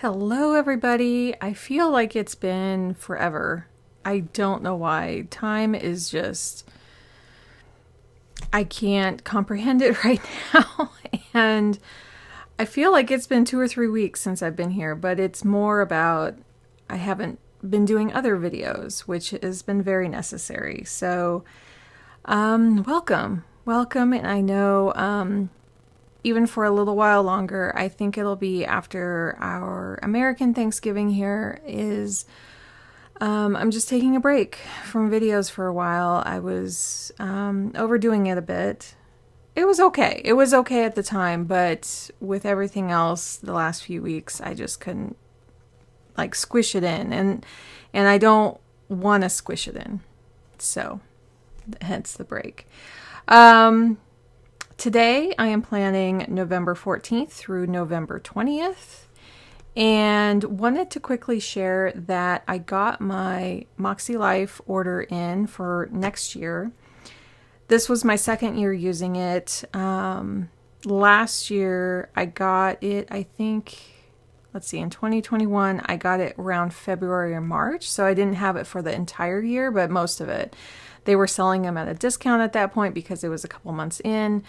Hello, everybody. I feel like it's been forever. I don't know why. Time is just, I can't comprehend it right now. And I feel like it's been 2 or 3 weeks since I've been here, but it's more about I haven't been doing other videos, which has been very necessary. So, welcome. Welcome. And I know, even for a little while longer, I think it'll be after our American Thanksgiving here is, I'm just taking a break from videos for a while. I was overdoing it a bit. It was okay. It was okay at the time, but with everything else the last few weeks, I just couldn't like squish it in, and I don't want to squish it in. So, hence the break. Today, I am planning November 14th through November 20th, and wanted to quickly share that I got my Makselife order in for next year. This was my second year using it. Last year, I got it, I think, let's see, in 2021, I got it around February or March, so I didn't have it for the entire year, but most of it. They were selling them at a discount at that point because it was a couple months in.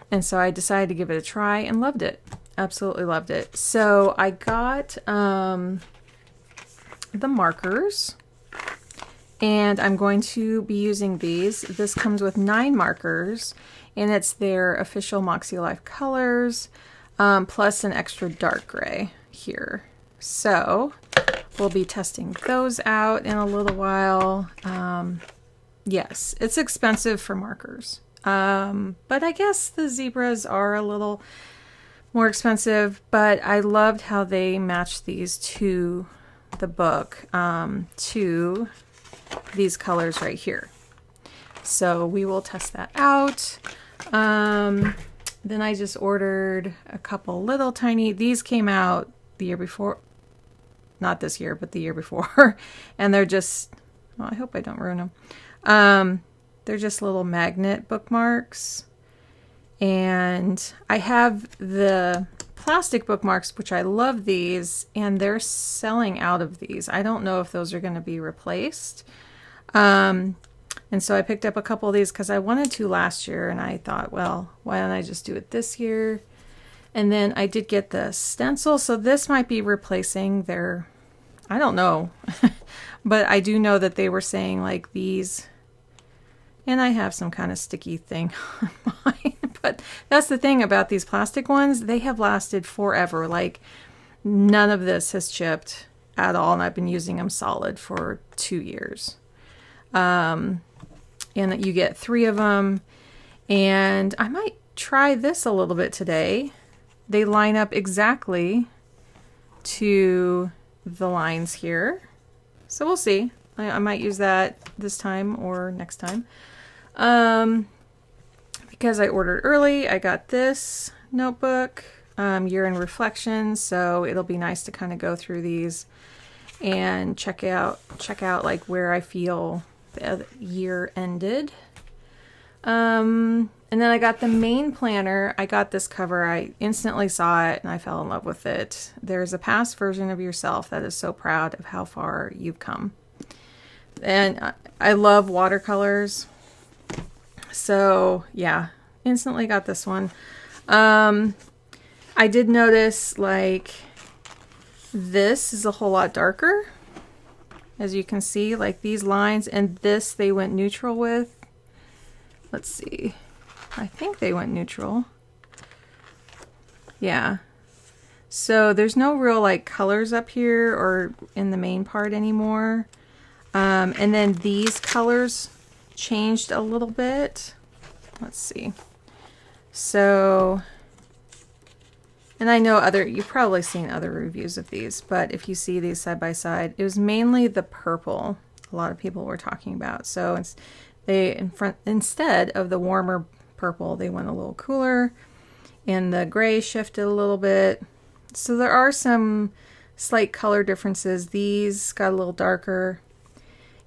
And so I decided to give it a try and loved it. Absolutely loved it. So I got the markers, and I'm going to be using these. This comes with 9 markers, and it's their official Makselife colors, plus an extra dark gray here. So we'll be testing those out in a little while. Yes, it's expensive for markers. But I guess the zebras are a little more expensive, but I loved how they matched these to the book, to these colors right here. So we will test that out. Then I just ordered a couple little tiny, these came out the year before, not this year, but the year before. And they're just, well, I hope I don't ruin them. They're just little magnet bookmarks. And I have the plastic bookmarks, which I love these, and they're selling out of these. I don't know if those are going to be replaced. And so I picked up a couple of these because I wanted to last year, and I thought, well, why don't I just do it this year? And then I did get the stencil, so this might be replacing their, I don't know. But I do know that they were saying like these, and I have some kind of sticky thing on mine. But that's the thing about these plastic ones. They have lasted forever. Like none of this has chipped at all. And I've been using them solid for 2 years. And you get 3 of them. And I might try this a little bit today. They line up exactly to the lines here. So we'll see. I might use that this time or next time. Because I ordered early, I got this notebook, year in reflection, so it'll be nice to kind of go through these and check out like where I feel the year ended. And then I got the main planner. I got this cover. I instantly saw it and I fell in love with it. There's a past version of yourself that is so proud of how far you've come. And I love watercolors. So yeah, instantly got this one. I did notice like this is a whole lot darker. As you can see, like these lines, and this they went neutral with. Let's see. I think they went neutral. Yeah. So there's no real like colors up here or in the main part anymore. And then these colors changed a little bit. Let's see. So, and I know you've probably seen other reviews of these, but if you see these side by side, it was mainly the purple a lot of people were talking about. So instead of the warmer purple, they went a little cooler, and the gray shifted a little bit. So there are some slight color differences. These got a little darker.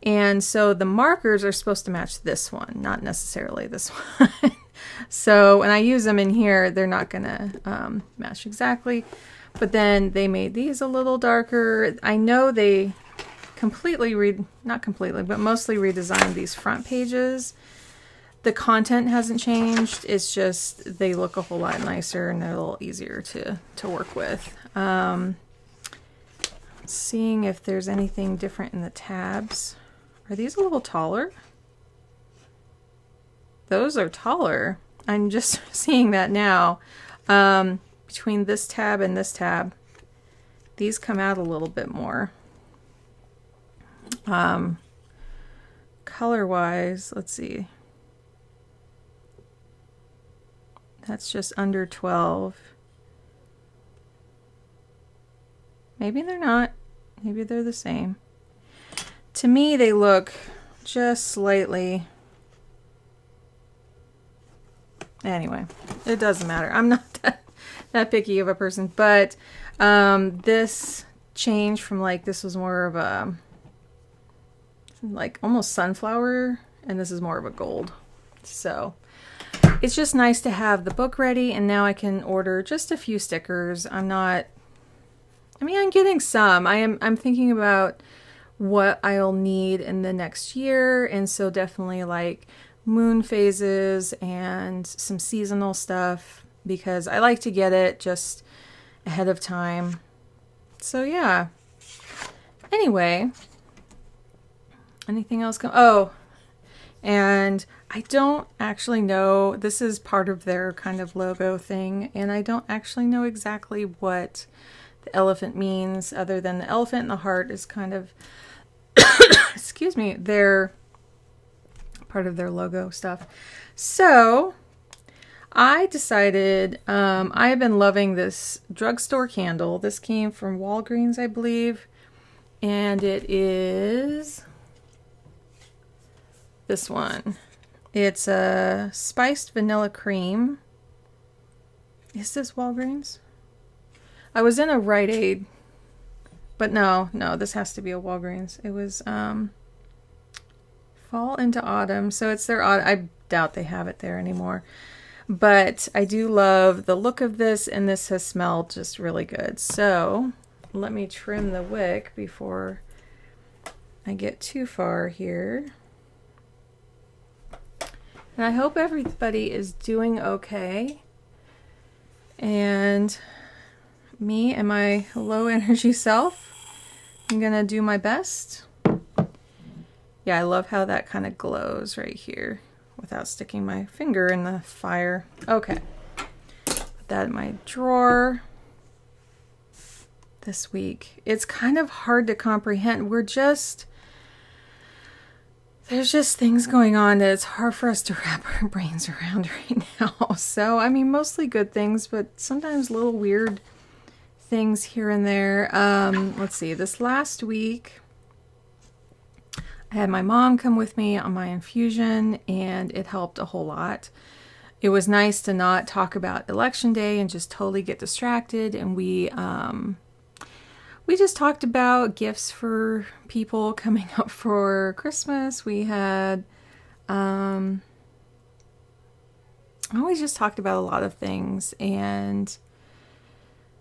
And so the markers are supposed to match this one, not necessarily this one. So when I use them in here, they're not going to match exactly. But then they made these a little darker. I know they not completely, but mostly redesigned these front pages. The content hasn't changed. It's just they look a whole lot nicer and they're a little easier to work with. Seeing if there's anything different in the tabs. Are these a little taller? Those are taller. I'm just seeing that now. Between this tab and this tab, these come out a little bit more. Color-wise, let's see. That's just under 12. Maybe they're not. Maybe they're the same. To me, they look just slightly... Anyway, it doesn't matter. I'm not that picky of a person, but this changed from like, this was more of a, like almost sunflower, and this is more of a gold. So it's just nice to have the book ready, and now I can order just a few stickers. I'm getting some. I'm thinking about what I'll need in the next year, and so definitely like moon phases and some seasonal stuff, because I like to get it just ahead of time. So yeah. Anyway, anything else? Oh, and I don't actually know, this is part of their kind of logo thing, and I don't actually know exactly what the elephant means, other than the elephant and the heart is kind of excuse me, they're part of their logo stuff. So I decided, I have been loving this drugstore candle. This came from Walgreens, I believe, and it is this one. It's a spiced vanilla cream. Is this Walgreens? I was in a Rite Aid, but no, this has to be a Walgreens. It was Fall into Autumn, so it's their autumn. I doubt they have it there anymore, but I do love the look of this, and this has smelled just really good. So let me trim the wick before I get too far here. And I hope everybody is doing okay. And me and my low energy self, I'm gonna do my best. Yeah, I love how that kind of glows right here without sticking my finger in the fire. Okay, put that in my drawer. This week, it's kind of hard to comprehend. There's just things going on that it's hard for us to wrap our brains around right now. So, I mean, mostly good things, but sometimes little weird things here and there. Let's see, this last week, I had my mom come with me on my infusion, and it helped a whole lot. It was nice to not talk about election day and just totally get distracted, and we just talked about gifts for people coming up for Christmas. We had, we just talked about a lot of things, and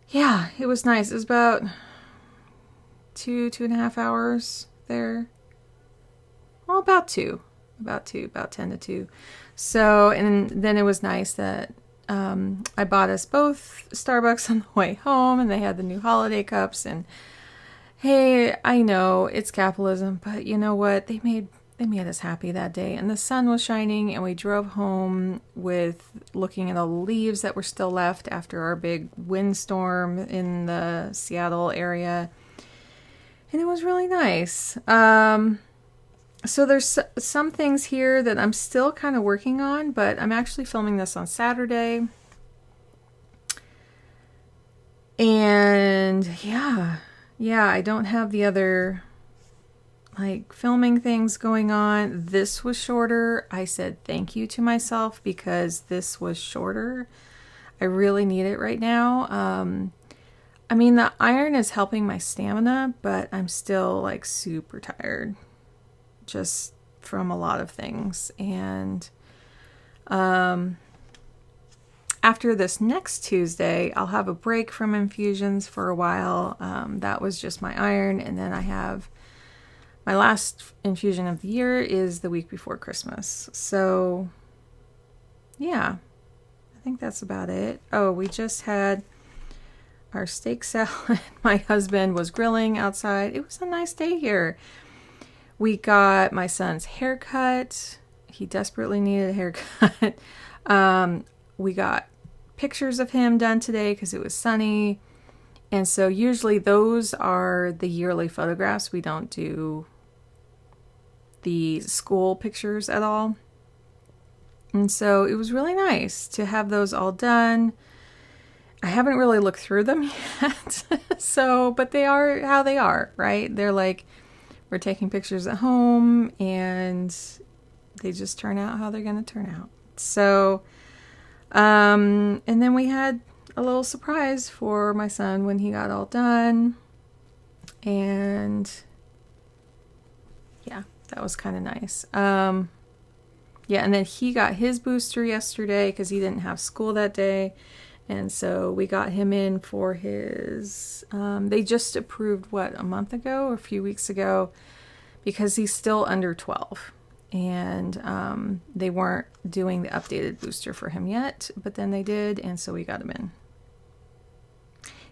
yeah, it was nice. It was about 2.5 hours there. Well, about 10 to 2. So, and then it was nice that I bought us both Starbucks on the way home, and they had the new holiday cups. And hey, I know it's capitalism, but you know what? They made us happy that day, and the sun was shining, and we drove home with looking at all the leaves that were still left after our big windstorm in the Seattle area, and it was really nice. So there's some things here that I'm still kind of working on, but I'm actually filming this on Saturday. And yeah, I don't have the other like filming things going on. This was shorter. I said thank you to myself because this was shorter. I really need it right now. I mean, the iron is helping my stamina, but I'm still like super tired. Just from a lot of things. And after this next Tuesday, I'll have a break from infusions for a while. That was just my iron. And then I have my last infusion of the year is the week before Christmas. So yeah, I think that's about it. Oh, we just had our steak salad. My husband was grilling outside. It was a nice day here. We got my son's haircut. He desperately needed a haircut. We got pictures of him done today because it was sunny. And so usually those are the yearly photographs. We don't do the school pictures at all. And so it was really nice to have those all done. I haven't really looked through them yet. But they are how they are, right? They're like, we're taking pictures at home and they just turn out how they're going to turn out. So, and then we had a little surprise for my son when he got all done. And yeah, that was kind of nice. Yeah, and then he got his booster yesterday because he didn't have school that day. And so we got him in for his, they just approved, a month ago or a few weeks ago, because he's still under 12. And they weren't doing the updated booster for him yet, but then they did, and so we got him in.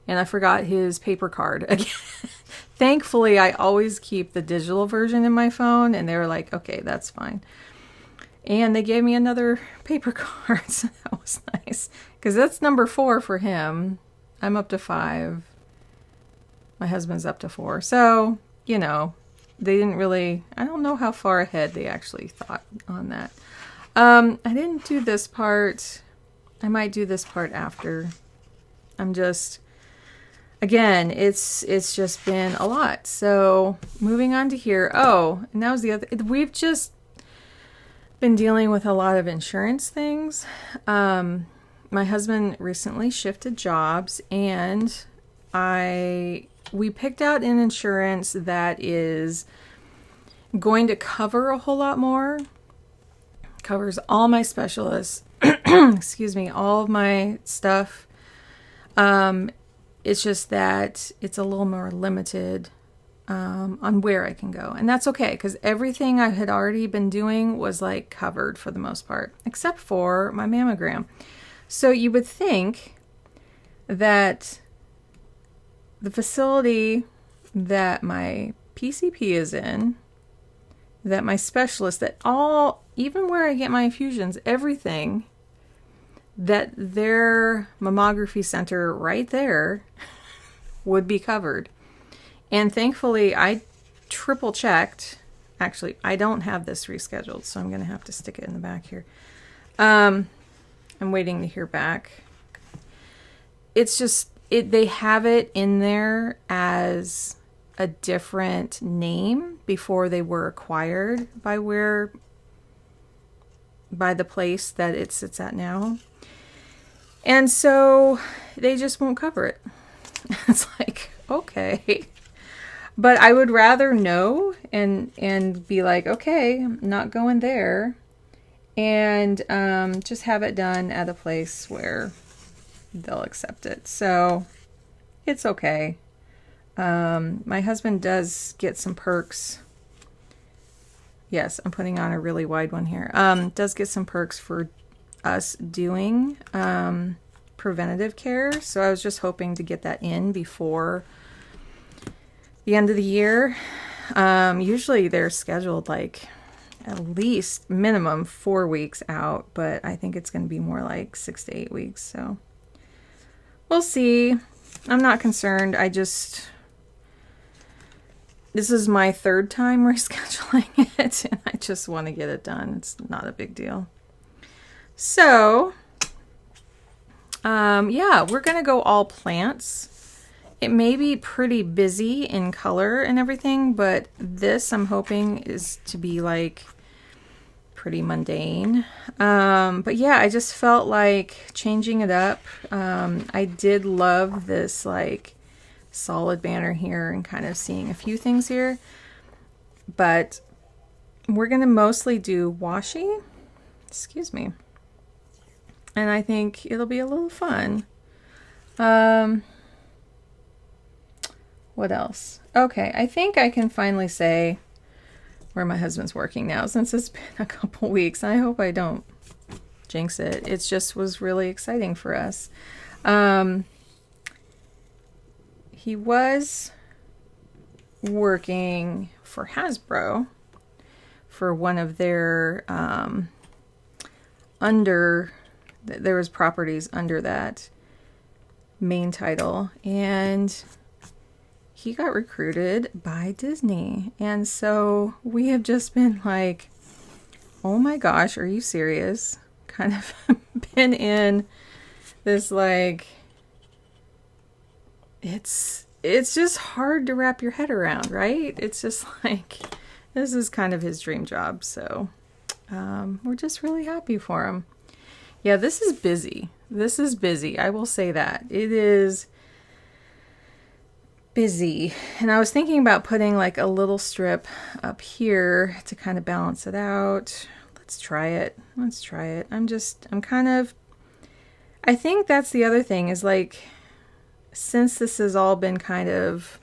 And I forgot his paper card again. Thankfully, I always keep the digital version in my phone, and they were like, okay, that's fine. And they gave me another paper card, so that was nice. Because that's number 4 for him. I'm up to 5. My husband's up to 4. So, you know, they didn't really, I don't know how far ahead they actually thought on that. I didn't do this part. I might do this part after. I'm just, again, it's just been a lot. So moving on to here. Oh, and that was the other, we've just been dealing with a lot of insurance things. My husband recently shifted jobs, and we picked out an insurance that is going to cover a whole lot more. Covers all my specialists. Excuse me, all of my stuff. It's just that it's a little more limited on where I can go. And that's okay, because everything I had already been doing was like covered for the most part, except for my mammogram. So you would think that the facility that my PCP is in, that my specialist, that all, even where I get my infusions, everything, that their mammography center right there would be covered. And thankfully, I triple checked. Actually, I don't have this rescheduled, so I'm going to have to stick it in the back here. I'm waiting to hear back. It's just, they have it in there as a different name before they were acquired by the place that it sits at now. And so they just won't cover it. It's like, okay. But I would rather know and be like, okay, I'm not going there. And just have it done at a place where they'll accept it. So it's okay. My husband does get some perks. Yes, I'm putting on a really wide one here. Does get some perks for us doing preventative care. So I was just hoping to get that in before the end of the year. Usually they're scheduled like at least minimum 4 weeks out, but I think it's going to be more like 6 to 8 weeks. So we'll see. I'm not concerned. This is my 3rd time rescheduling it, and I just want to get it done. It's not a big deal. So, yeah, we're going to go all plants. It may be pretty busy in color and everything, but this I'm hoping is to be like pretty mundane. But yeah, I just felt like changing it up. I did love this like solid banner here and kind of seeing a few things here, but we're going to mostly do washi. Excuse me. and I think it'll be a little fun. What else? Okay, I think I can finally say where my husband's working now, since it's been a couple weeks. I hope I don't jinx it. It just was really exciting for us. He was working for Hasbro for one of their there was properties under that main title, and he got recruited by Disney. And so we have just been like, oh my gosh, are you serious? Kind of been in this, like, it's just hard to wrap your head around, right? It's just like, this is kind of his dream job. So we're just really happy for him. Yeah, this is busy. This is busy. I will say that. It is busy. And I was thinking about putting like a little strip up here to kind of balance it out. Let's try it. Let's try it. I think that's the other thing is, like, since this has all been kind of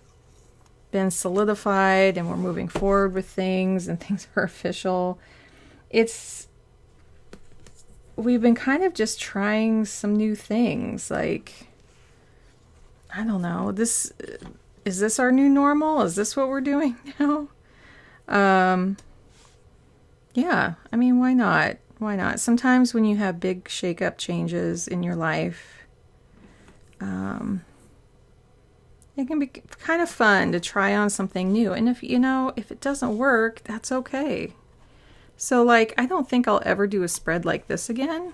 been solidified and we're moving forward with things and things are official, we've been kind of just trying some new things. Like, I don't know, is this our new normal? Is this what we're doing now? Yeah, I mean, why not? Why not? Sometimes when you have big shake-up changes in your life, it can be kind of fun to try on something new. And if it doesn't work, that's okay. So, like, I don't think I'll ever do a spread like this again.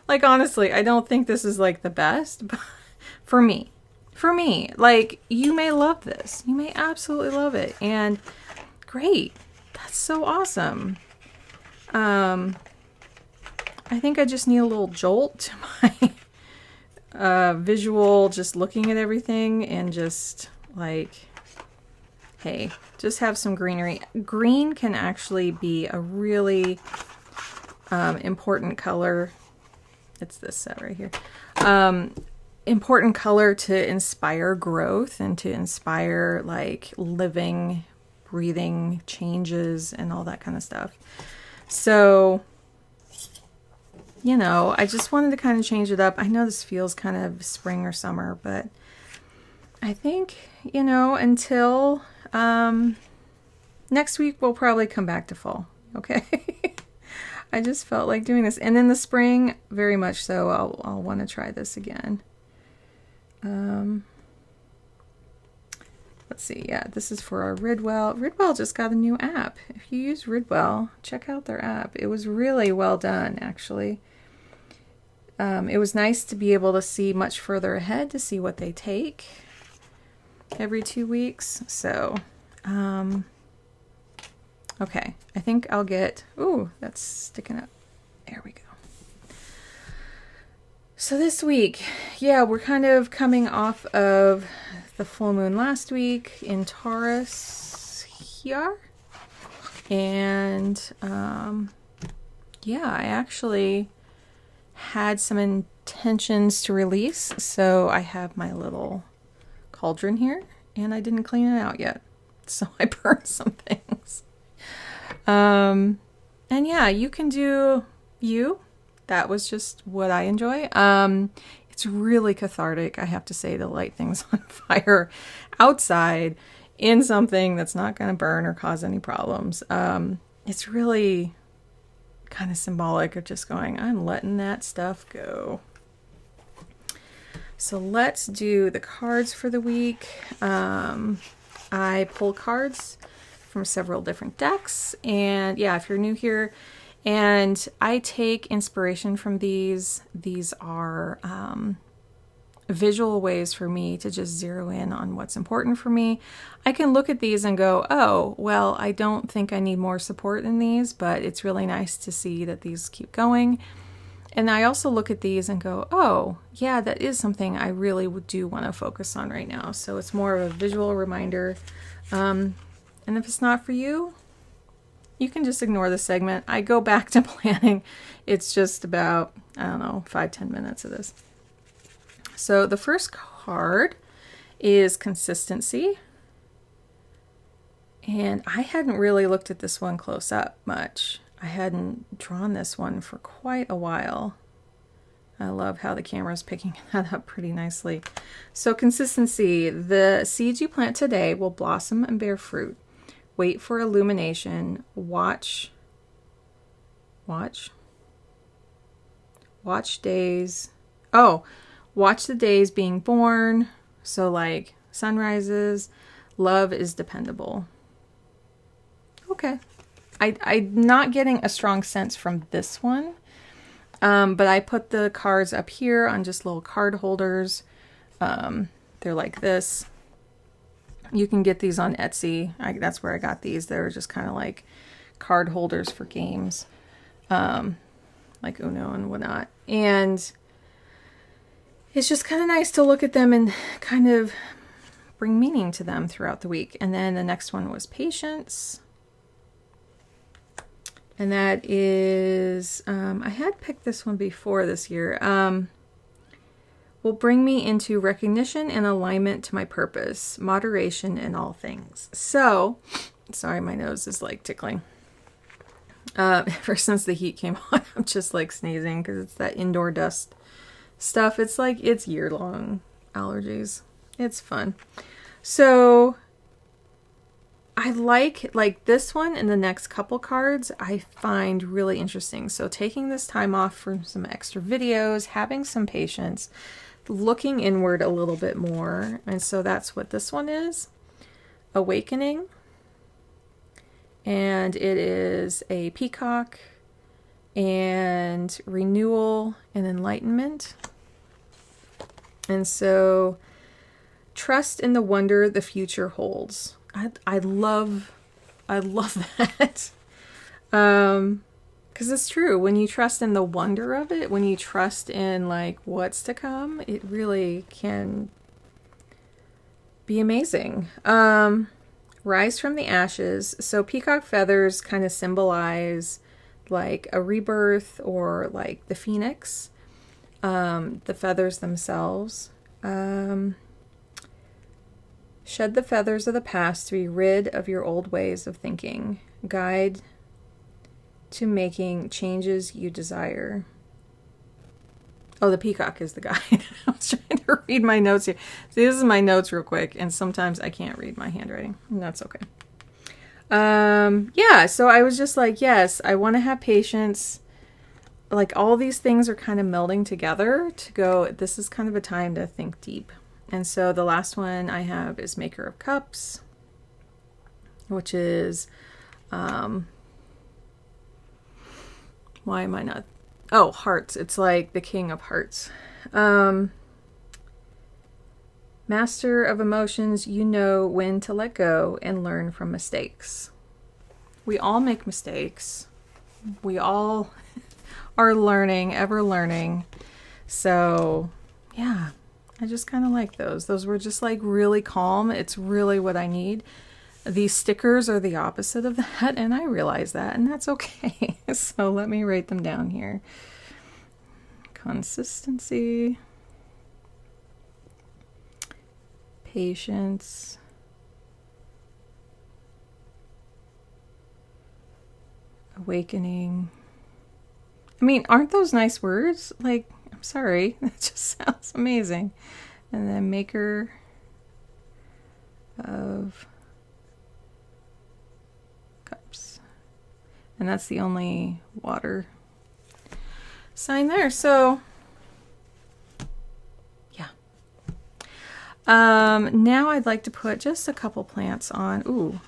Like, honestly, I don't think this is like the best, but for me, like, you may love this. You may absolutely love it. And great. That's so awesome. I think I just need a little jolt to my visual, just looking at everything and just like, hey, just have some greenery. Green can actually be a really important color. It's this set right here. Important color to inspire growth and to inspire, like, living, breathing changes and all that kind of stuff. So, I just wanted to kind of change it up. I know this feels kind of spring or summer, but I think, until next week, we'll probably come back to fall. Okay. I just felt like doing this. And in the spring, very much so, I'll want to try this again. Let's see. Yeah, this is for our Ridwell. Ridwell just got a new app. If you use Ridwell, check out their app. It was really well done, actually. It was nice to be able to see much further ahead, to see what they take every 2 weeks. So, okay. I think I'll get... Ooh, that's sticking up. There we go. So this week, yeah, we're kind of coming off of the full moon last week in Taurus here. And, yeah, I actually had some intentions to release. So I have my little cauldron here, and I didn't clean it out yet. So I burned some things. And yeah, you can do you. That was just what I enjoy. It's really cathartic, I have to say, to light things on fire outside in something that's not going to burn or cause any problems. It's really kind of symbolic of just going, I'm letting that stuff go. So let's do the cards for the week. I pull cards from several different decks, and yeah, if you're new here, and I take inspiration from these are visual ways for me to just zero in on what's important for me. I can look at these and go, oh, well, I don't think I need more support in these, but it's really nice to see that these keep going. And I also look at these and go, oh, yeah, that is something I really do want to focus on right now. So it's more of a visual reminder. And if it's not for you, you can just ignore the segment. I go back to planning. It's just about, I don't know, 5-10 minutes of this. So the first card is consistency. And I hadn't really looked at this one close up much. I hadn't drawn this one for quite a while. I love how the camera is picking that up pretty nicely. So consistency, the seeds you plant today will blossom and bear fruit. Wait for illumination. Watch days. Oh, watch the days being born. So like sunrises. Love is dependable. Okay. I'm not getting a strong sense from this one. But I put the cards up here on just little card holders. They're like this. You can get these on Etsy. That's where I got these. They're just kind of like card holders for games, like Uno and whatnot. And it's just kind of nice to look at them and kind of bring meaning to them throughout the week. And then the next one was patience. And that is, I had picked this one before this year, will bring me into recognition and alignment to my purpose, moderation in all things. So, sorry, my nose is like tickling. Ever since the heat came on, I'm just like sneezing because it's that indoor dust stuff. It's like, it's year-long allergies. It's fun. So I like this one and the next couple cards I find really interesting. So taking this time off from some extra videos, having some patience, looking inward a little bit more. And so that's what this one is. Awakening. And it is a peacock and renewal and enlightenment. And so trust in the wonder the future holds. I love that. Because it's true. When you trust in the wonder of it, when you trust in like what's to come, it really can be amazing. Rise from the ashes. So peacock feathers kind of symbolize like a rebirth or like the phoenix. The feathers themselves. Shed the feathers of the past to be rid of your old ways of thinking. Guide to making changes you desire. Oh, the peacock is the guide. I was trying to read my notes here. See, this is my notes real quick, and sometimes I can't read my handwriting, and that's okay. Yeah, so I was just like, yes, I want to have patience. Like, all these things are kind of melding together to go, this is kind of a time to think deep. And so the last one I have is Maker of Cups, which is, why am I not? Oh, hearts. It's like the King of Hearts. Master of emotions, you know when to let go and learn from mistakes. We all make mistakes. We all are learning, ever learning. So, yeah. I just kind of like those. Those were just like really calm. It's really what I need. These stickers are the opposite of that, and I realize that, and that's okay. So let me write them down here. Consistency. Patience. Awakening. I mean, aren't those nice words? Like, I'm sorry. That just sounds amazing. And then Maker of Cups. And that's the only water sign there. So, yeah. Now I'd like to put just a couple plants on. Ooh,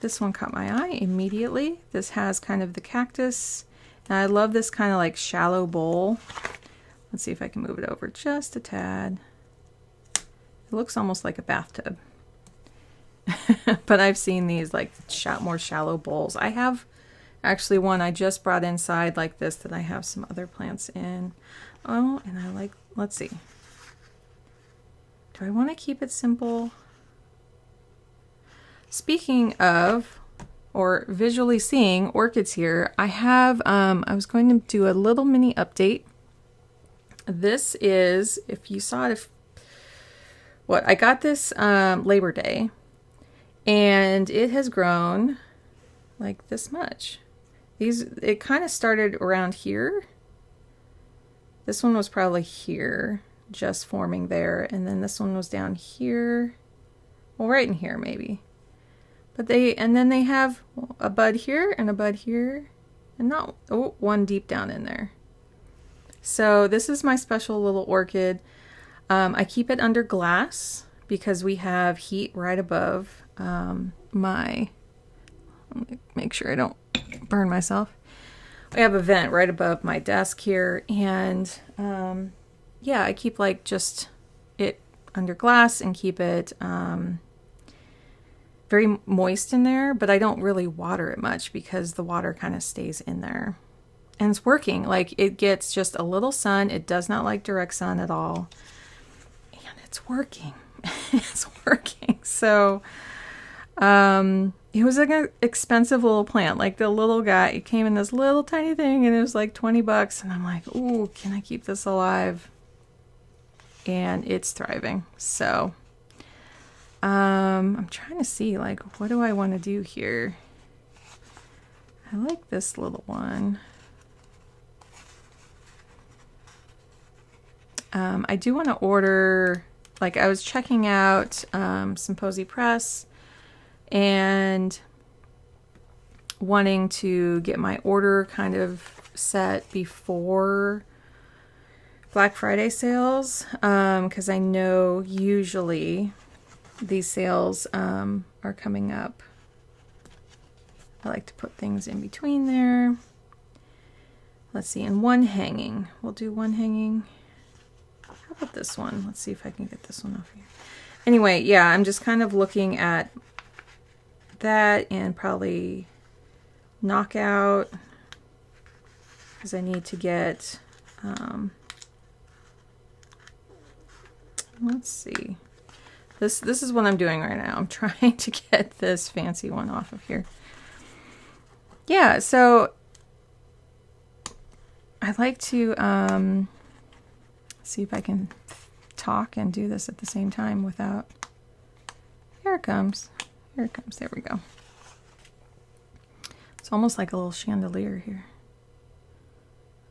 this one caught my eye immediately. This has kind of the cactus. And I love this kind of like shallow bowl. Let's see if I can move it over just a tad. It looks almost like a bathtub. But I've seen these like more shallow bowls. I have actually one I just brought inside like this that I have some other plants in. Oh, and I like, let's see. Do I want to keep it simple? Speaking of or visually seeing orchids here, I have, I was going to do a little mini update. This is, if you saw it, I got this Labor Day, and it has grown like this much. It kind of started around here. This one was probably here, just forming there, and then this one was down here. Well, right in here maybe. But then they have a bud here and a bud here, and one deep down in there. So this is my special little orchid. I keep it under glass because we have heat right above let me make sure I don't burn myself. I have a vent right above my desk here, and yeah, I keep like just it under glass and keep it very moist in there, but I don't really water it much because the water kind of stays in there. And it's working. Like, it gets just a little sun. It does not like direct sun at all. And it's working. It's working. So it was like an expensive little plant. Like, the little guy, it came in this little tiny thing, and it was like $20. And I'm like, ooh, can I keep this alive? And it's thriving. So I'm trying to see, like, what do I want to do here? I like this little one. I do want to order, like, I was checking out Symposi Press and wanting to get my order kind of set before Black Friday sales, because I know usually these sales are coming up. I like to put things in between there. Let's see, and one hanging. We'll do one hanging. How about this one? Let's see if I can get this one off here. Anyway, yeah, I'm just kind of looking at that and probably knockout, because I need to get, let's see. This is what I'm doing right now. I'm trying to get this fancy one off of here. Yeah, so I'd like to see if I can talk and do this at the same time without... Here it comes. Here it comes. There we go. It's almost like a little chandelier here.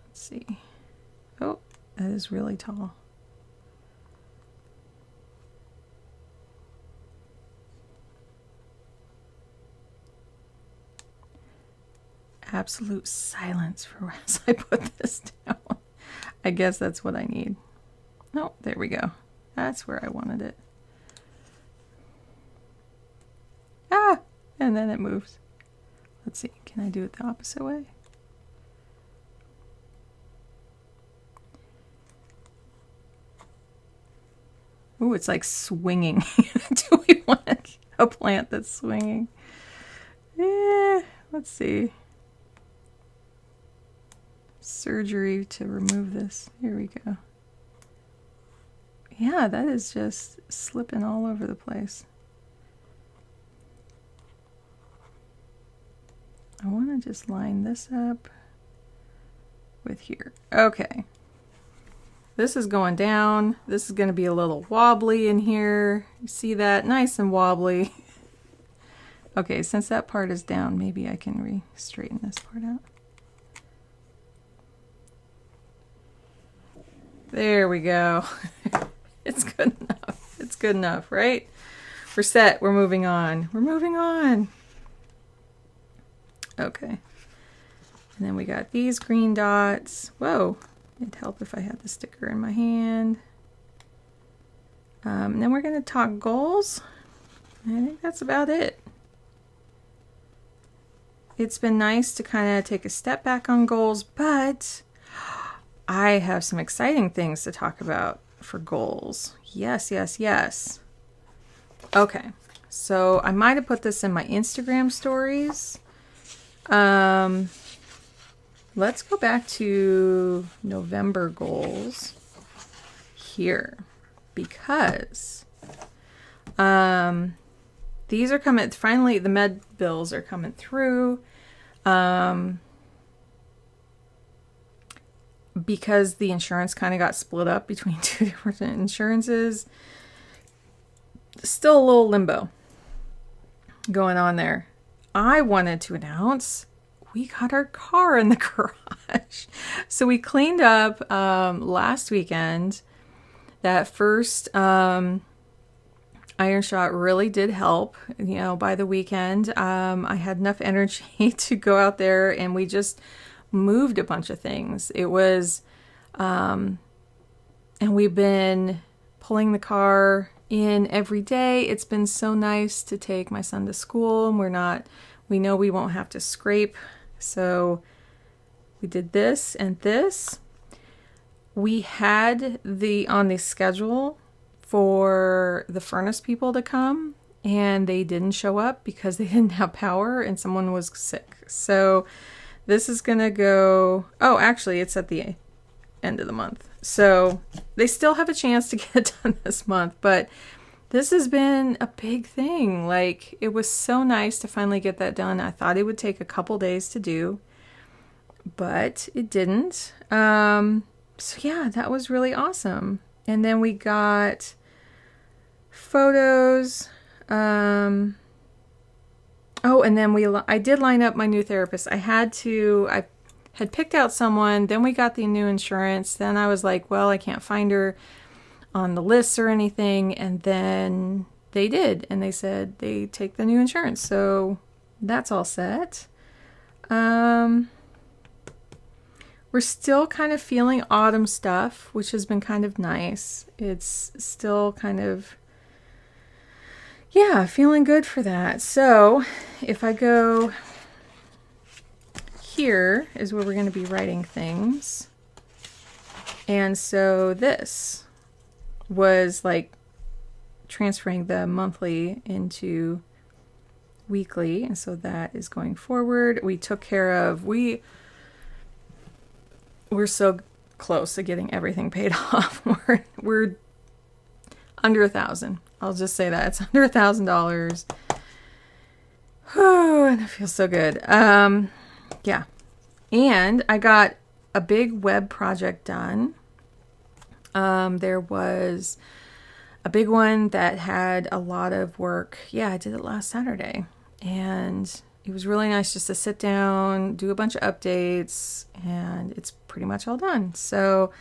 Let's see. Oh, that is really tall. Absolute silence for as I put this down. I guess that's what I need. No, there we go. That's where I wanted it. Ah! And then it moves. Let's see. Can I do it the opposite way? Ooh, it's like swinging. Do we want a plant that's swinging? Yeah, let's see. Surgery to remove this. Here we go. Yeah, that is just slipping all over the place. I want to just line this up with here. Okay. This is going down. This is going to be a little wobbly in here. You see that? Nice and wobbly. Okay, since that part is down, maybe I can re-straighten this part out. There we go. It's good enough. It's good enough, right? We're set. We're moving on. We're moving on. Okay. And then we got these green dots. Whoa. It'd help if I had the sticker in my hand. And then we're going to talk goals. I think that's about it. It's been nice to kind of take a step back on goals, but I have some exciting things to talk about for goals. Yes, yes, yes. Okay, so I might have put this in my Instagram stories. Let's go back to November goals here, because these are coming, finally the med bills are coming through. Because the insurance kind of got split up between two different insurances. Still a little limbo going on there. I wanted to announce we got our car in the garage. So we cleaned up last weekend. That first iron shot really did help. You know, by the weekend, I had enough energy to go out there, and we just moved a bunch of things. It was, and we've been pulling the car in every day. It's been so nice to take my son to school, and we know we won't have to scrape. So we did this and this. We had on the schedule for the furnace people to come, and they didn't show up because they didn't have power and someone was sick. So this is going to go, oh, actually it's at the end of the month. So they still have a chance to get it done this month, but this has been a big thing. Like, it was so nice to finally get that done. I thought it would take a couple days to do, but it didn't. So yeah, that was really awesome. And then we got photos. Oh, and then I did line up my new therapist. I had picked out someone, then we got the new insurance. Then I was like, well, I can't find her on the lists or anything. And then they did, and they said they take the new insurance. So that's all set. We're still kind of feeling autumn stuff, which has been kind of nice. It's still kind of, yeah, feeling good for that. So if I go, here is where we're going to be writing things. And so this was like transferring the monthly into weekly. And so that is going forward. We took care of, we're so close to getting everything paid off. We're under $1,000. I'll just say that. It's under $1,000. Oh, and it feels so good. Yeah. And I got a big web project done. There was a big one that had a lot of work. Yeah, I did it last Saturday. And it was really nice just to sit down, do a bunch of updates, and it's pretty much all done. So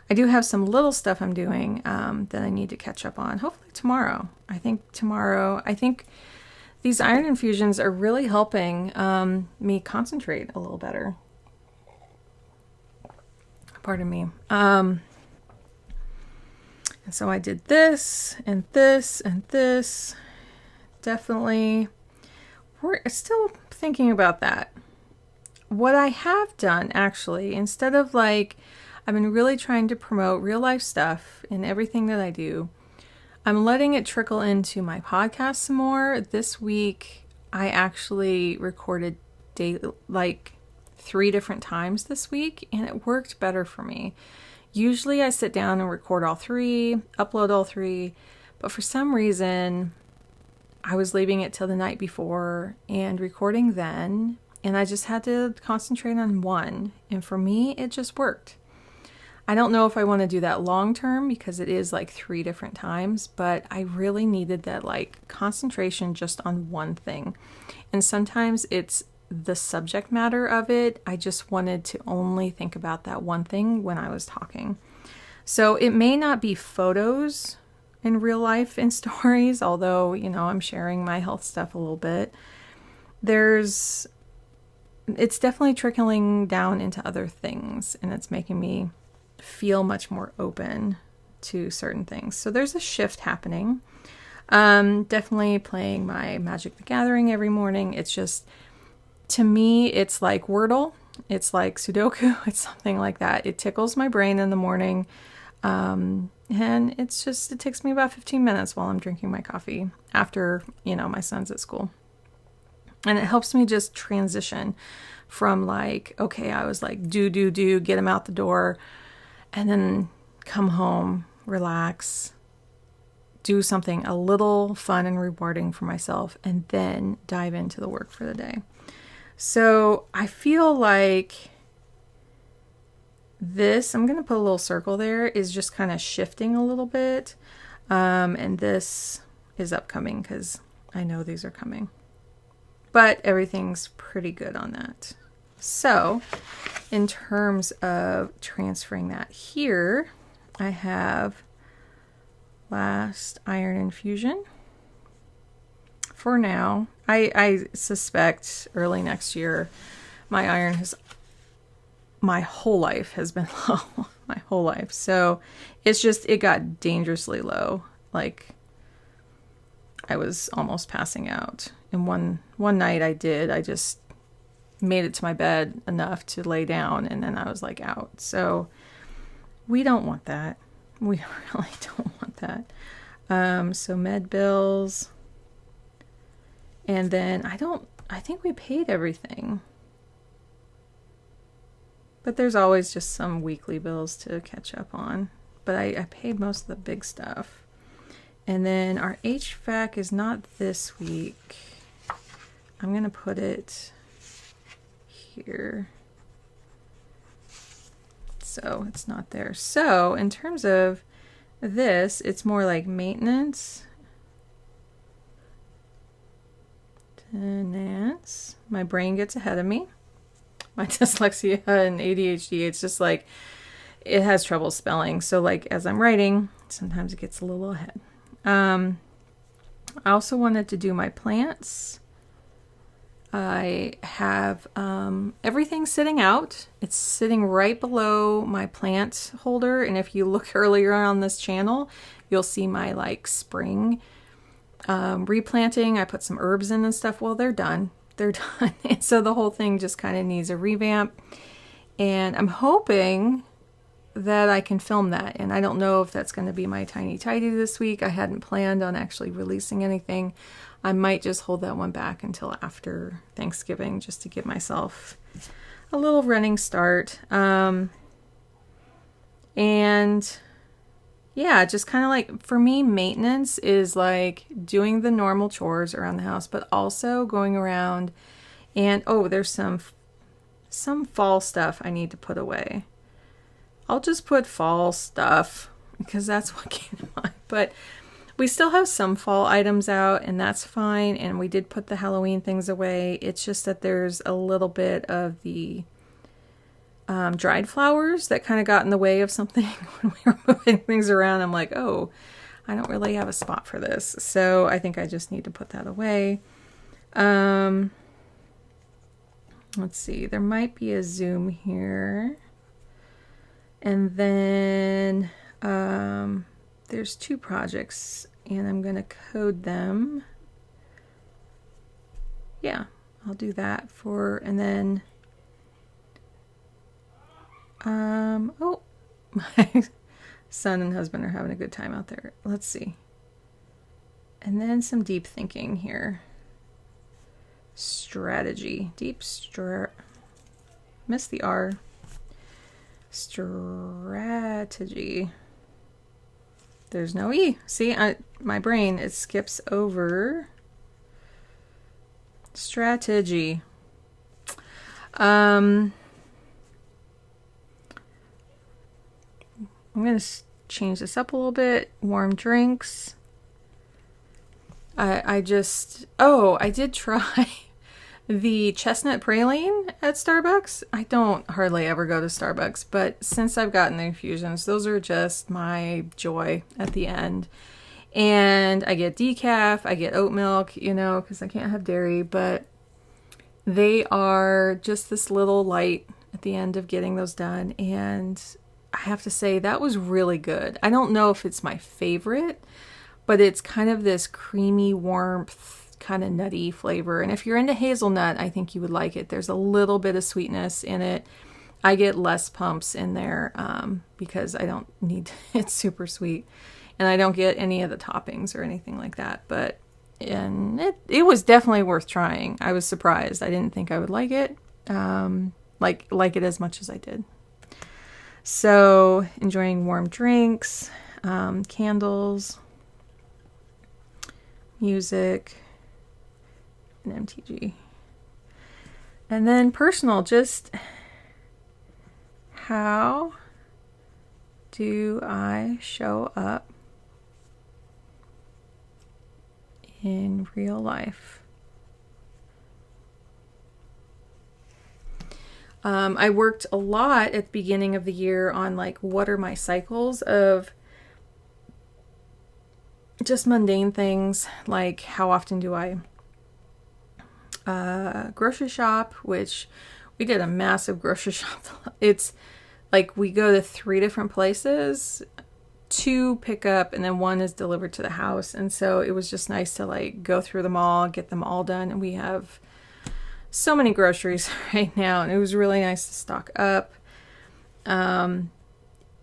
I do have some little stuff I'm doing that I need to catch up on. Hopefully tomorrow. I think these iron infusions are really helping me concentrate a little better. Pardon me. And so I did this and this and this. Definitely. We're still thinking about that. What I have done, actually, instead of I've been really trying to promote real life stuff in everything that I do, I'm letting it trickle into my podcast some more. This week, I actually recorded 3 different times this week, and it worked better for me. Usually I sit down and record all 3, upload all 3, but for some reason I was leaving it till the night before and recording then, and I just had to concentrate on one, and for me it just worked. I don't know if I want to do that long term because it is 3 different times, but I really needed that concentration just on one thing. And sometimes it's the subject matter of it. I just wanted to only think about that one thing when I was talking. So it may not be photos in real life in stories, although, I'm sharing my health stuff a little bit. It's definitely trickling down into other things, and it's making me feel much more open to certain things. So there's a shift happening. Definitely playing my Magic the Gathering every morning. It's just, to me, it's like Wordle. It's like Sudoku. It's something like that. It tickles my brain in the morning. And it takes me about 15 minutes while I'm drinking my coffee after, my son's at school. And it helps me just transition from okay, I was do, get him out the door, and then come home, relax, do something a little fun and rewarding for myself, and then dive into the work for the day. So I feel like this, I'm going to put a little circle there, is just kind of shifting a little bit. And this is upcoming because I know these are coming. But everything's pretty good on that. So in terms of transferring that here, I have last iron infusion. For now, I suspect early next year my iron has, my whole life has been low. My whole life. So it's just, it got dangerously low. Like I was almost passing out. And one night I just made it to my bed enough to lay down, and then I was like out. So we don't want that. We really don't want that. So med bills. And then I think we paid everything. But there's always just some weekly bills to catch up on. But I paid most of the big stuff. And then our HVAC is not this week. I'm going to put it here. So it's not there. So in terms of this, it's more like maintenance. Tenants. My brain gets ahead of me. My dyslexia and ADHD, it's just like, it has trouble spelling. So like as I'm writing, sometimes it gets a little ahead. I also wanted to do my plants. I have everything sitting out. It's sitting right below my plant holder. And if you look earlier on this channel, you'll see my like spring replanting. I put some herbs in and stuff. Well, they're done. They're done. And so the whole thing just kind of needs a revamp. And I'm hoping that I can film that. And I don't know if that's going to be my tiny tidy this week. I hadn't planned on actually releasing anything. I might just hold that one back until after Thanksgiving just to give myself a little running start. And yeah, just kind of like, for me, maintenance is like doing the normal chores around the house, but also going around and, oh, there's some fall stuff I need to put away. I'll just put fall stuff because that's what came to mind. But we still have some fall items out, and that's fine. And we did put the Halloween things away. It's just that there's a little bit of the dried flowers that kind of got in the way of something when we were moving things around. I'm like, oh, I don't really have a spot for this. So I think I just need to put that away. Let's see. There might be a Zoom here. And then there's 2 projects, and I'm going to code them. Yeah, I'll do that for, and then, oh, my son and husband are having a good time out there. Let's see. And then some deep thinking here. Strategy. Miss the R. Strategy. There's no E. See, my brain, it skips over strategy. I'm going to change this up a little bit. Warm drinks. I did try the chestnut praline at Starbucks. I don't hardly ever go to Starbucks, but since I've gotten the infusions, those are just my joy at the end. And I get decaf, I get oat milk, you know, because I can't have dairy, but they are just this little light at the end of getting those done. And I have to say, that was really good. I don't know if it's my favorite, but it's kind of this creamy warmth, kind of nutty flavor. And if you're into hazelnut, I think you would like it. There's a little bit of sweetness in it. I get less pumps in there because I don't need it's super sweet, and I don't get any of the toppings or anything like that. But it was definitely worth trying. I was surprised. I didn't think I would like it, like it as much as I did. So enjoying warm drinks, candles. music, and MTG. And then personal, just how do I show up in real life? I worked a lot at the beginning of the year on like what are my cycles of just mundane things, like how often do I grocery shop, which we did a massive grocery shop. It's like we go to 3 different places, 2 pick up, and then 1 is delivered to the house. And so it was just nice to like go through them all, get them all done. And we have so many groceries right now, and it was really nice to stock up.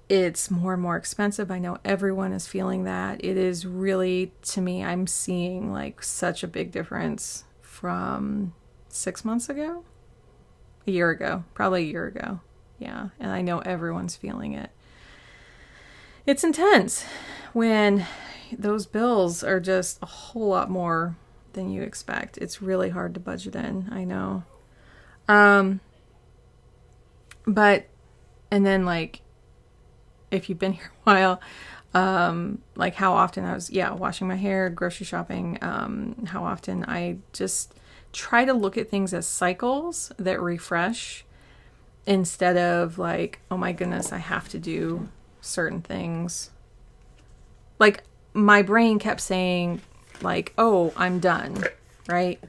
It's more and more expensive. I know everyone is feeling that. It is really, to me, I'm seeing like such a big difference from 6 months ago, a year ago, probably a year ago. Yeah. And I know everyone's feeling it. It's intense when those bills are just a whole lot more than you expect. It's really hard to budget in. I know. But, and then like, if you've been here a while, like how often I was, washing my hair, grocery shopping, how often I just try to look at things as cycles that refresh instead of like, oh my goodness, I have to do certain things. Like my brain kept saying like, oh, I'm done, right?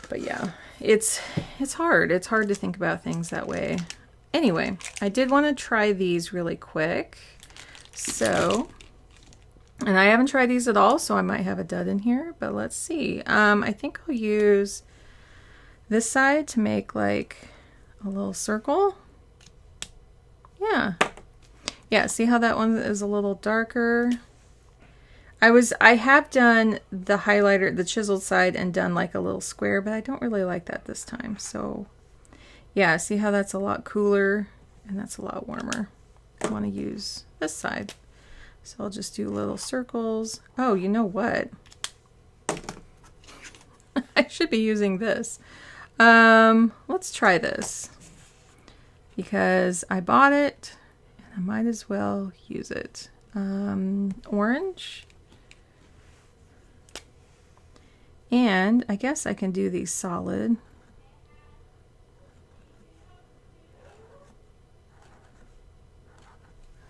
But yeah, it's hard. It's hard to think about things that way. Anyway, I did want to try these really quick. So, and I haven't tried these at all, so I might have a dud in here, but let's see. I think I'll use this side to make like a little circle. Yeah. Yeah, see how that one is a little darker? I have done the highlighter, the chiseled side, and done like a little square, but I don't really like that this time. So yeah, see how that's a lot cooler and that's a lot warmer. I want to use this side. So I'll just do little circles. Oh, you know what? I should be using this. Let's try this because I bought it and I might as well use it. Orange. And I guess I can do these solid.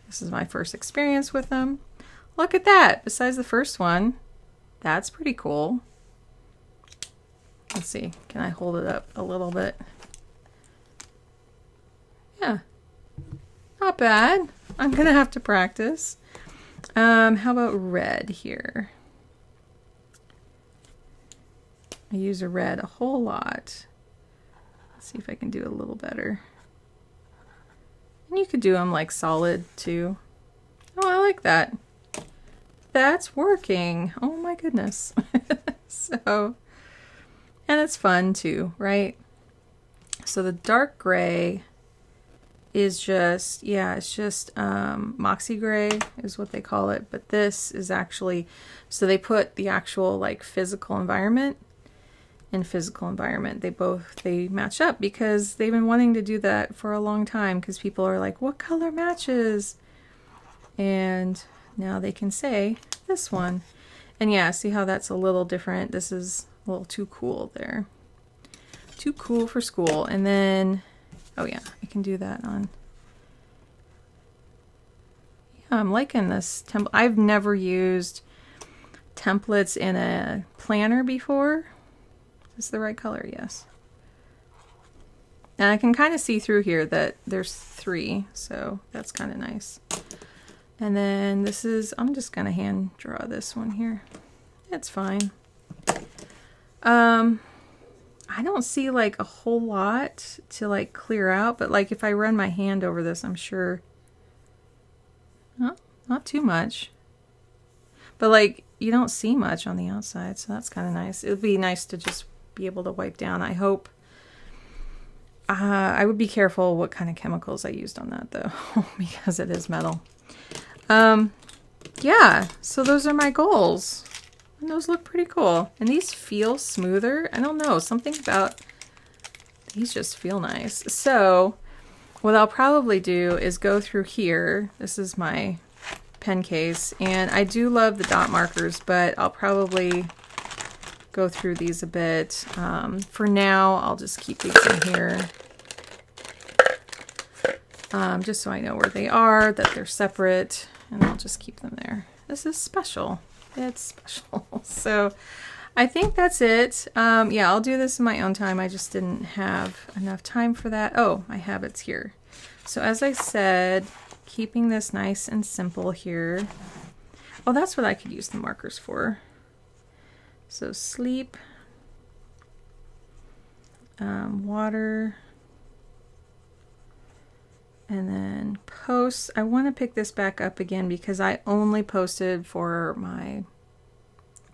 This is my first experience with them. Look at that. Besides the first one, that's pretty cool. Let's see. Can I hold it up a little bit? Yeah. Not bad. I'm going to have to practice. How about red here? I use a red a whole lot. Let's see if I can do a little better. And you could do them like solid too. Oh, I like that. That's working. Oh my goodness. So, and it's fun too, right? So the dark gray is just, it's just Moxie gray is what they call it. But this is actually, so they put the actual like physical environment and physical environment. They match up because they've been wanting to do that for a long time because people are like, what color matches? And now they can say this one. And yeah, see how that's a little different. This is a little too cool there. Too cool for school. And then, oh yeah, I can do that on. Yeah, I'm liking this template. I've never used templates in a planner before. Is this the right color? Yes. And I can kind of see through here that there's 3, so that's kind of nice. And then this is, I'm just going to hand draw this one here. It's fine. I don't see like a whole lot to like clear out, but like if I run my hand over this, I'm sure, not too much. But like you don't see much on the outside, so that's kind of nice. It would be nice to just be able to wipe down. I hope. I would be careful what kind of chemicals I used on that though, because it is metal. Yeah, so those are my goals. And those look pretty cool. And these feel smoother. I don't know, something about these just feel nice. So what I'll probably do is go through here. This is my pen case, and I do love the dot markers, but I'll probably go through these a bit. For now, I'll just keep these in here. Just so I know where they are, that they're separate, and I'll just keep them there. This is special. It's special. So I think that's it. Yeah, I'll do this in my own time. I just didn't have enough time for that. Oh, my habits here. So as I said, keeping this nice and simple here. Oh, that's what I could use the markers for. So sleep, water, and then posts. I want to pick this back up again because I only posted for my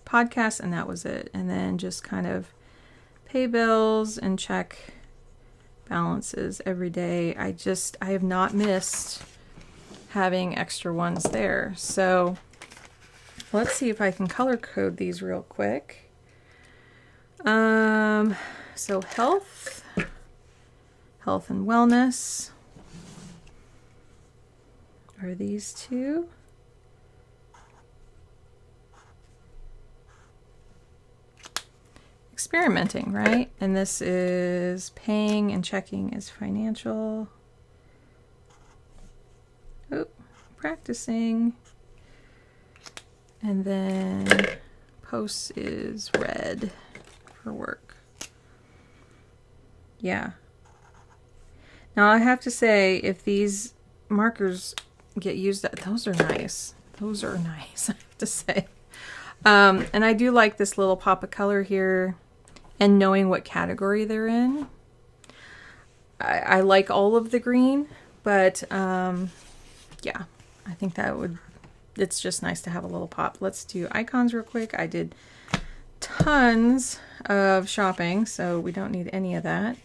podcast and that was it. And then just kind of pay bills and check balances every day. I have not missed having extra ones there. So let's see if I can color code these real quick. So health and wellness are these two. Experimenting, right? And this is paying and checking is financial. Oh, practicing. And then posts is red for work. Yeah. Now I have to say, if these markers get used, those are nice. Those are nice, I have to say. And I do like this little pop of color here and knowing what category they're in. I like all of the green, but yeah, I think that would, it's just nice to have a little pop. Let's do icons real quick. I did tons of shopping, so we don't need any of that.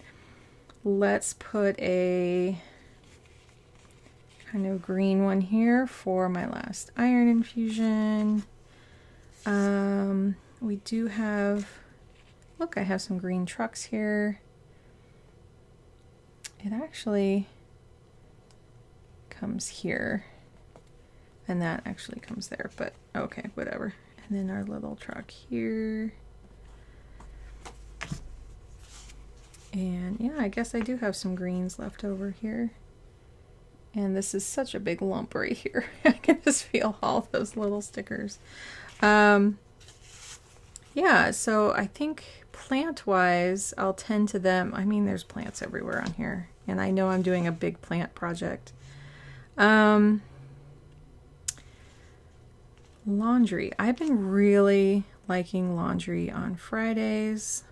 Let's put a kind of green one here for my last iron infusion. We do have, look, I have some green trucks here. It actually comes here, and that actually comes there, but okay, whatever. And then our little truck here. And yeah, I guess I do have some greens left over here. And this is such a big lump right here. I can just feel all those little stickers. Yeah, so I think plant-wise, I'll tend to them. I mean, there's plants everywhere on here. And I know I'm doing a big plant project. Laundry. I've been really liking laundry on Fridays.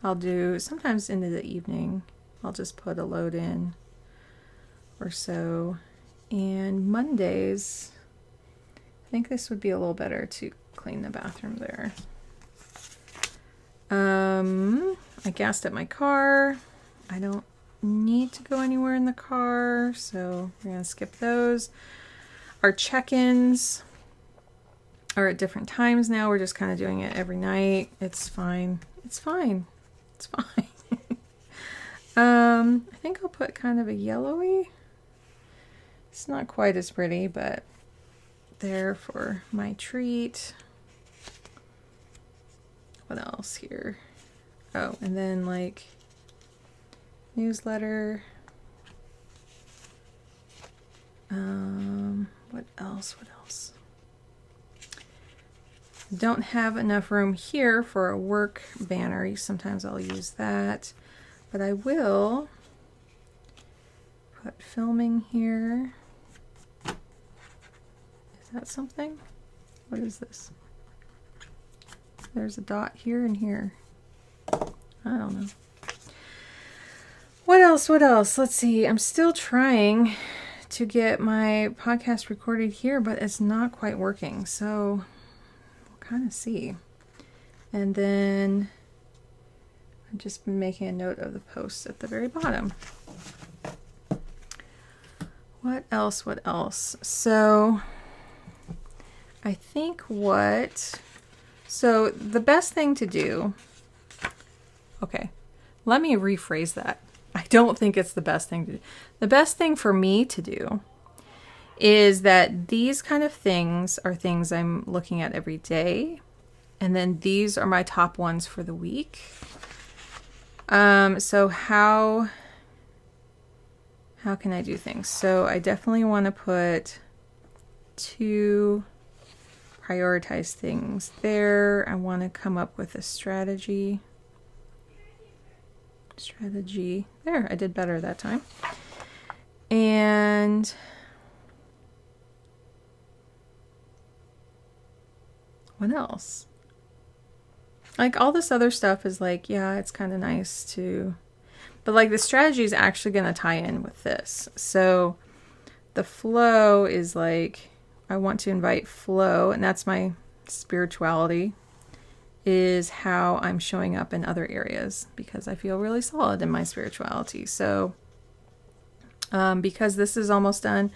I'll do sometimes into the evening. I'll just put a load in or so. And Mondays, I think this would be a little better to clean the bathroom there. I gassed up my car. I don't need to go anywhere in the car, so we're gonna skip those. Our check-ins are at different times now. We're just kind of doing it every night. It's fine. It's fine. It's fine. I think I'll put kind of a yellowy. It's not quite as pretty, but there for my treat. What else here? Oh, and then like newsletter. What else? What else? Don't have enough room here for a work banner. Sometimes I'll use that, but I will put filming here. Is that something? What is this? There's a dot here and here. I don't know. What else? What else? Let's see. I'm still trying to get my podcast recorded here, but it's not quite working. So we'll kind of see. And then I've just been making a note of the posts at the very bottom. What else? What else? So I think what So the best thing to do, okay, let me rephrase that. I don't think it's the best thing to do. The best thing for me to do is that these kind of things are things I'm looking at every day. And then these are my top ones for the week. So how can I do things? So I definitely want to put 2 prioritized things there. I want to come up with a strategy. There, I did better that time. And what else? Like all this other stuff is like, yeah, it's kind of nice to, but like the strategy is actually going to tie in with this. So the flow is like, I want to invite flow, and that's my spirituality, is how I'm showing up in other areas because I feel really solid in my spirituality. So because this is almost done,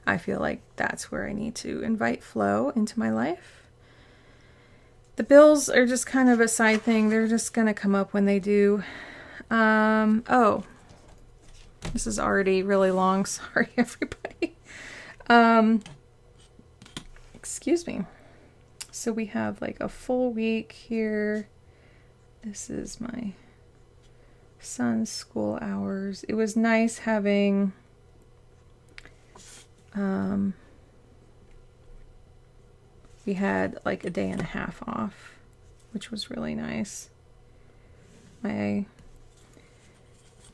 I feel like that's where I need to invite flow into my life. The bills are just kind of a side thing. They're just going to come up when they do. Oh, this is already really long. Sorry, everybody. Excuse me. So we have like a full week here. This is my son's school hours. It was nice having we had like a day and a half off, which was really nice. My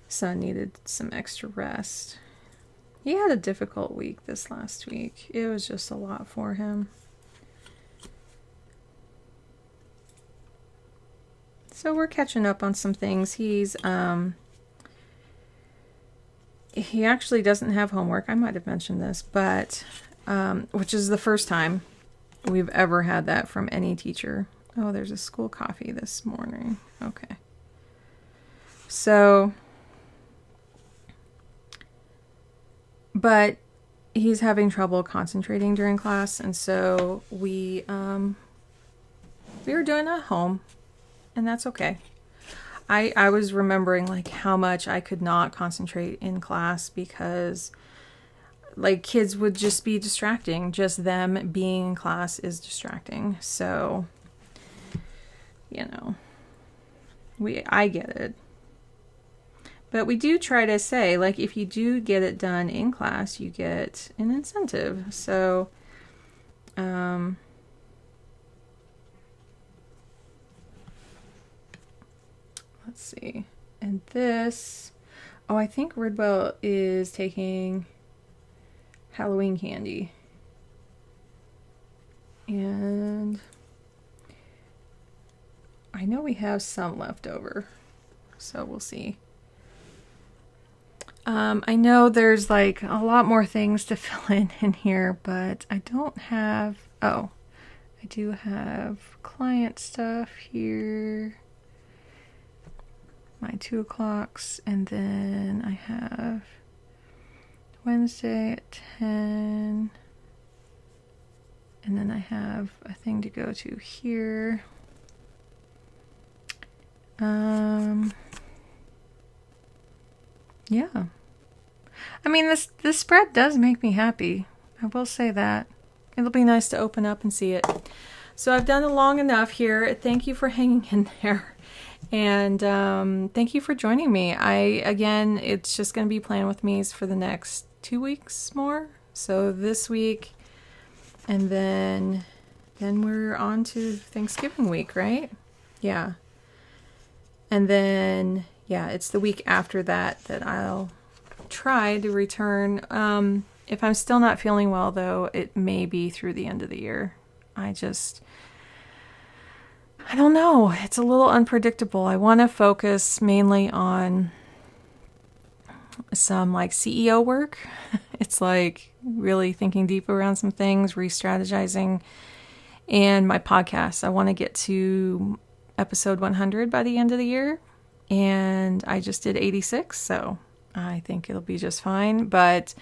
son needed some extra rest. He had a difficult week this last week. It was just a lot for him. So we're catching up on some things. He actually doesn't have homework. I might have mentioned this, but which is the first time we've ever had that from any teacher. Oh, there's a school coffee this morning. Okay. So, but he's having trouble concentrating during class, and so we were doing it at home, and that's okay. I was remembering like how much I could not concentrate in class because like kids would just be distracting. Just them being in class is distracting. So, you know, I get it. But we do try to say, like, if you do get it done in class, you get an incentive. So, let's see. And this, oh, I think Ridwell is taking Halloween candy. And I know we have some left over, so we'll see. I know there's like a lot more things to fill in here, but I don't have, oh, I do have client stuff here, my 2 o'clocks, and then I have Wednesday at 10, and then I have a thing to go to here. Yeah. I mean, this spread does make me happy. I will say that. It'll be nice to open up and see it. So I've done it long enough here. Thank you for hanging in there. And thank you for joining me. Again, it's just going to be Plan With Me's for the next 2 weeks more. So this week, and then we're on to Thanksgiving week, right? Yeah. And then, yeah, it's the week after that I'll try to return. If I'm still not feeling well, though, it may be through the end of the year. I don't know. It's a little unpredictable. I want to focus mainly on some like CEO work. It's like really thinking deep around some things, re-strategizing, and my podcast. I want to get to episode 100 by the end of the year, and I just did 86, so I think it'll be just fine. But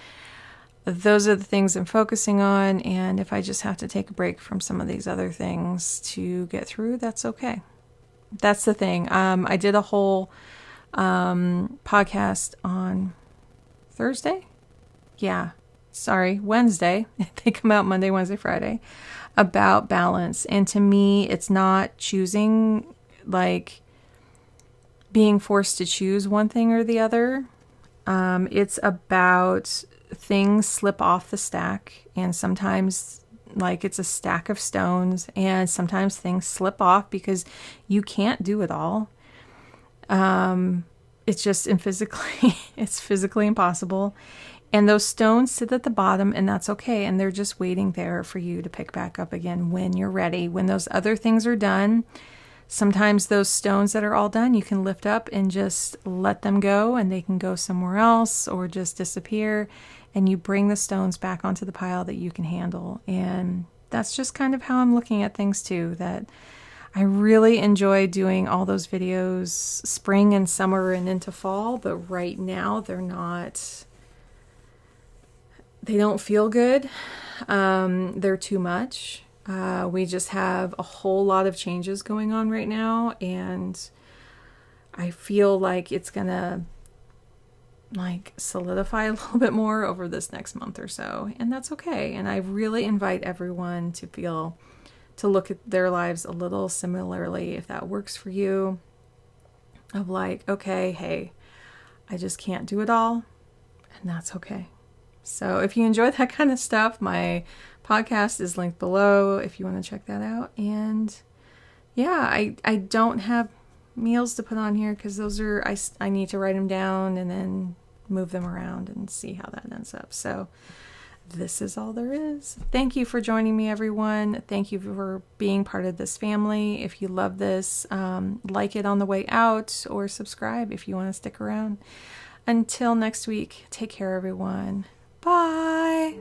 those are the things I'm focusing on. And if I just have to take a break from some of these other things to get through, that's okay. That's the thing. I did a whole podcast on Thursday. Yeah. Sorry, Wednesday. They come out Monday, Wednesday, Friday, about balance. And to me, it's not choosing, like being forced to choose one thing or the other. It's about things slip off the stack, and sometimes, like, it's a stack of stones, and sometimes things slip off because you can't do it all. It's just it's physically impossible. And those stones sit at the bottom, and that's okay. And they're just waiting there for you to pick back up again when you're ready. When those other things are done, sometimes those stones that are all done, you can lift up and just let them go, and they can go somewhere else or just disappear. And you bring the stones back onto the pile that you can handle. And that's just kind of how I'm looking at things too, that I really enjoy doing all those videos spring and summer and into fall, but right now they don't feel good. They're too much. We just have a whole lot of changes going on right now, and I feel like it's gonna solidify a little bit more over this next month or so, and that's okay. And I really invite everyone to look at their lives a little similarly, if that works for you, of like, okay, hey, I just can't do it all, and that's okay. So if you enjoy that kind of stuff, my podcast is linked below if you want to check that out. And yeah, I don't have meals to put on here because those are, I need to write them down and then move them around and see how that ends up. So this is all there is. Thank you for joining me, everyone. Thank you for being part of this family. If you love this, like it on the way out, or subscribe if you want to stick around. Until next week, take care, everyone. Bye.